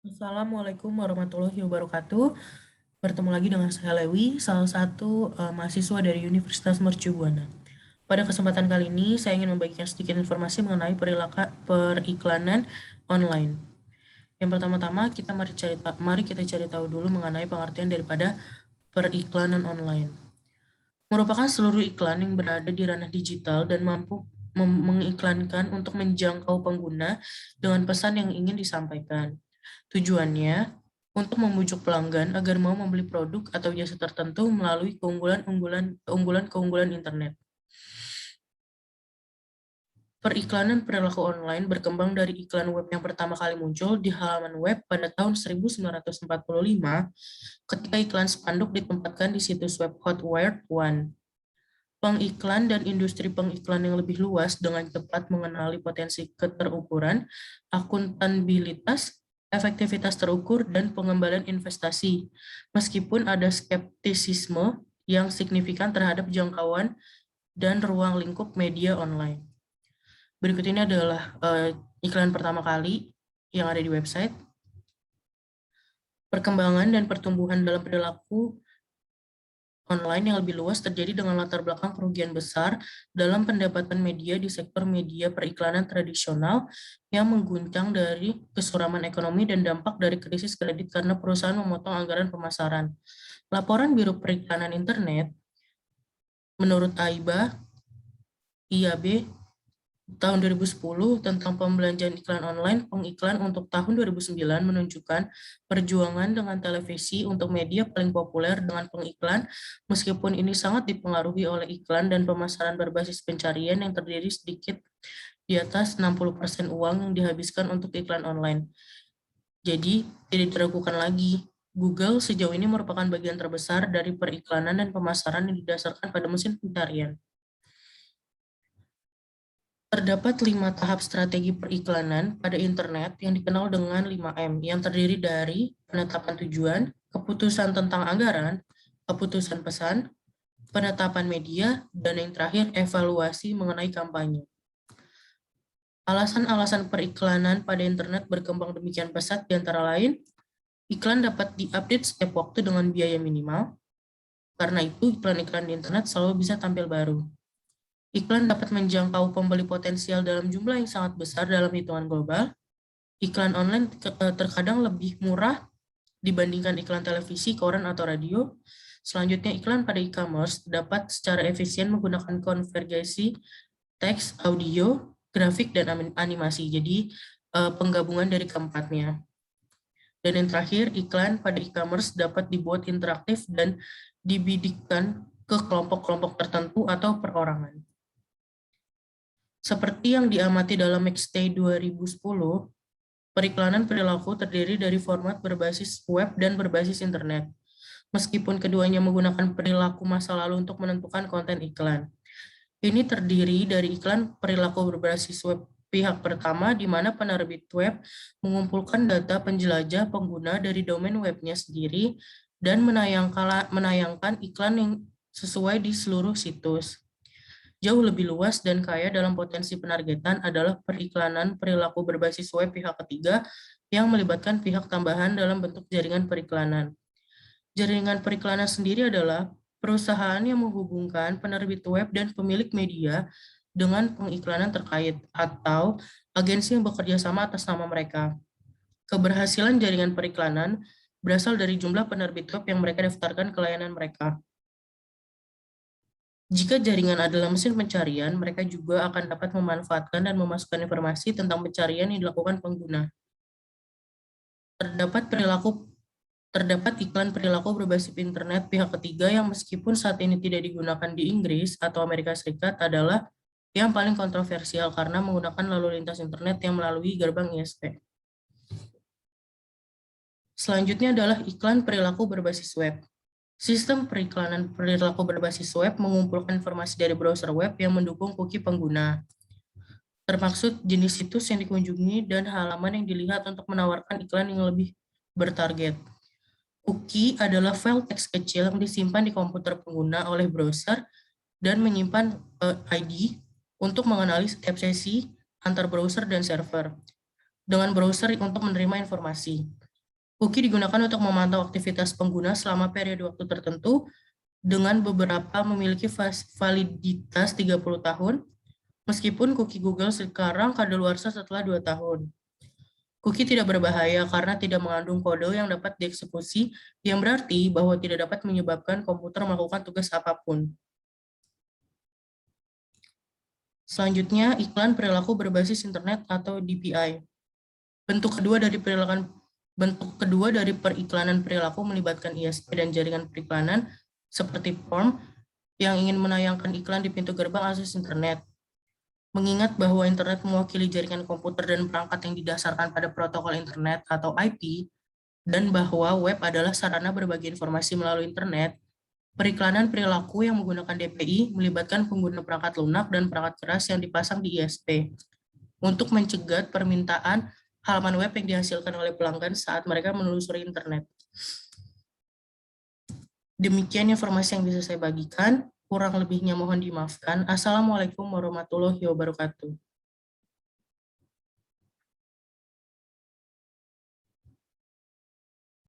Assalamualaikum warahmatullahi wabarakatuh. Bertemu lagi dengan saya Lewi, salah satu mahasiswa dari Universitas Mercu Buana. Pada kesempatan kali ini, saya ingin membagikan sedikit informasi mengenai periklanan online. Yang pertama-tama, mari kita cari tahu dulu mengenai pengertian daripada periklanan online. Merupakan seluruh iklan yang berada di ranah digital dan mampu mengiklankan untuk menjangkau pengguna dengan pesan yang ingin disampaikan. Tujuannya untuk membujuk pelanggan agar mau membeli produk atau jasa tertentu melalui keunggulan internet. Periklanan perilaku online berkembang dari iklan web yang pertama kali muncul di halaman web pada tahun 1945 ketika iklan spanduk ditempatkan di situs web Hotwire One. Pengiklan dan industri pengiklan yang lebih luas dengan cepat mengenali potensi keterukuran, akuntabilitas, efektivitas terukur, dan pengembalian investasi, meskipun ada skeptisisme yang signifikan terhadap jangkauan dan ruang lingkup media online. Berikut ini adalah iklan pertama kali yang ada di website. Perkembangan dan pertumbuhan dalam perilaku online yang lebih luas terjadi dengan latar belakang kerugian besar dalam pendapatan media di sektor media periklanan tradisional yang mengguncang dari kesuraman ekonomi dan dampak dari krisis kredit karena perusahaan memotong anggaran pemasaran. Laporan Biro Periklanan Internet menurut IAB tahun 2010 tentang pembelanjaan iklan online, pengiklan untuk tahun 2009 menunjukkan perjuangan dengan televisi untuk media paling populer dengan pengiklan, meskipun ini sangat dipengaruhi oleh iklan dan pemasaran berbasis pencarian yang terdiri sedikit di atas 60% uang yang dihabiskan untuk iklan online. Jadi, tidak diragukan lagi, Google sejauh ini merupakan bagian terbesar dari periklanan dan pemasaran yang didasarkan pada mesin pencarian. Terdapat 5 tahap strategi periklanan pada internet yang dikenal dengan 5M, yang terdiri dari penetapan tujuan, keputusan tentang anggaran, keputusan pesan, penetapan media, dan yang terakhir evaluasi mengenai kampanye. Alasan-alasan periklanan pada internet berkembang demikian pesat di antara lain, iklan dapat diupdate setiap waktu dengan biaya minimal, karena itu iklan-iklan di internet selalu bisa tampil baru. Iklan dapat menjangkau pembeli potensial dalam jumlah yang sangat besar dalam hitungan global. Iklan online terkadang lebih murah dibandingkan iklan televisi, koran, atau radio. Selanjutnya, iklan pada e-commerce dapat secara efisien menggunakan konvergensi teks, audio, grafik, dan animasi. Jadi, penggabungan dari keempatnya. Dan yang terakhir, iklan pada e-commerce dapat dibuat interaktif dan dibidikan ke kelompok-kelompok tertentu atau perorangan. Seperti yang diamati dalam McStay 2010, periklanan perilaku terdiri dari format berbasis web dan berbasis internet. Meskipun keduanya menggunakan perilaku masa lalu untuk menentukan konten iklan. Ini terdiri dari iklan perilaku berbasis web pihak pertama, di mana penerbit web mengumpulkan data penjelajah pengguna dari domain webnya sendiri dan menayangkan iklan yang sesuai di seluruh situs. Jauh lebih luas dan kaya dalam potensi penargetan adalah periklanan perilaku berbasis web pihak ketiga yang melibatkan pihak tambahan dalam bentuk jaringan periklanan. Jaringan periklanan sendiri adalah perusahaan yang menghubungkan penerbit web dan pemilik media dengan pengiklanan terkait atau agensi yang bekerja sama atas nama mereka. Keberhasilan jaringan periklanan berasal dari jumlah penerbit web yang mereka daftarkan ke layanan mereka. Jika jaringan adalah mesin pencarian, mereka juga akan dapat memanfaatkan dan memasukkan informasi tentang pencarian yang dilakukan pengguna. Terdapat iklan perilaku berbasis internet pihak ketiga yang meskipun saat ini tidak digunakan di Inggris atau Amerika Serikat adalah yang paling kontroversial karena menggunakan lalu lintas internet yang melalui gerbang ISP. Selanjutnya adalah iklan perilaku berbasis web. Sistem periklanan perilaku berbasis web mengumpulkan informasi dari browser web yang mendukung cookie pengguna, termaksud jenis situs yang dikunjungi dan halaman yang dilihat untuk menawarkan iklan yang lebih bertarget. Cookie adalah file teks kecil yang disimpan di komputer pengguna oleh browser dan menyimpan ID untuk mengenali setiap sesi antar browser dan server dengan browser untuk menerima informasi. Cookie digunakan untuk memantau aktivitas pengguna selama periode waktu tertentu dengan beberapa memiliki validitas 30 tahun, meskipun cookie Google sekarang kadaluarsa setelah 2 tahun. Cookie tidak berbahaya karena tidak mengandung kode yang dapat dieksekusi, yang berarti bahwa tidak dapat menyebabkan komputer melakukan tugas apapun. Selanjutnya, iklan perilaku berbasis internet atau DPI. Bentuk kedua dari periklanan perilaku melibatkan ISP dan jaringan periklanan seperti form yang ingin menayangkan iklan di pintu gerbang akses internet. Mengingat bahwa internet mewakili jaringan komputer dan perangkat yang didasarkan pada protokol internet atau IP, dan bahwa web adalah sarana berbagi informasi melalui internet, periklanan perilaku yang menggunakan DPI melibatkan pengguna perangkat lunak dan perangkat keras yang dipasang di ISP untuk mencegah permintaan halaman web yang dihasilkan oleh pelanggan saat mereka menelusuri internet. Demikian informasi yang bisa saya bagikan. Kurang lebihnya mohon dimaafkan. Assalamualaikum warahmatullahi wabarakatuh.